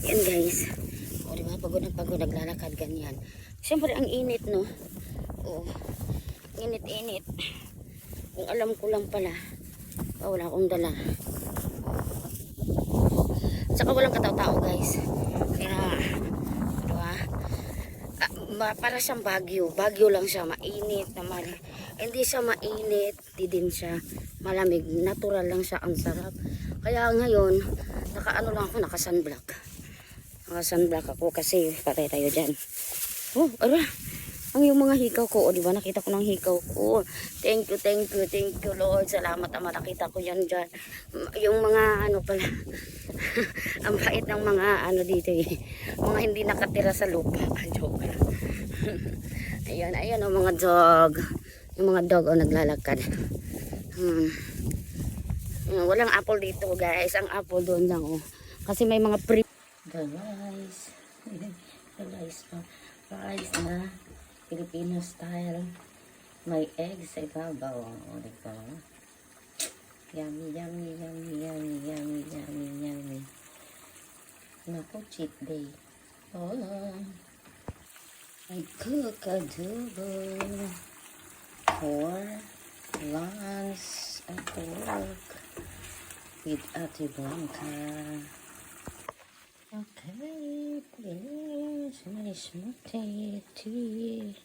Yan guys. O diba, pagod naglalakad ganyan. Siyempre ang init no. O, init-init. Kung alam ko lang pala, wala akong dala. Saka walang katao-tao guys. Kaya, diba? Para siyang bagyo. Bagyo lang siya, mainit naman. Hindi siya mainit, hindi din siya malamig. Natural lang siya, ang sarap. Kaya ngayon, naka-ano lang ako, naka-sunblock. Naka-sunblock ako kasi patay tayo dyan. Oh, ara. Ang yung mga hikaw ko, o diba, nakita ko ng hikaw ko. Thank you Lord. Salamat ama, nakita ko yan dyan. Yung mga ano pala, ang bait ng mga ano dito eh. Mga hindi nakatira sa lupa. Joke. Ayan o mga dog. Yung mga dog o naglalakad. Walang apple dito guys. Ang apple doon lang oh. Kasi may mga pre. The rice. The rice pa. Rice na Filipino style. May egg sa ibabaw. O diba? Yummy. Naku, cheat day. Oh. I cook adobo for lunch at work with Ate Blanca. Okay, please, my smoothie tea.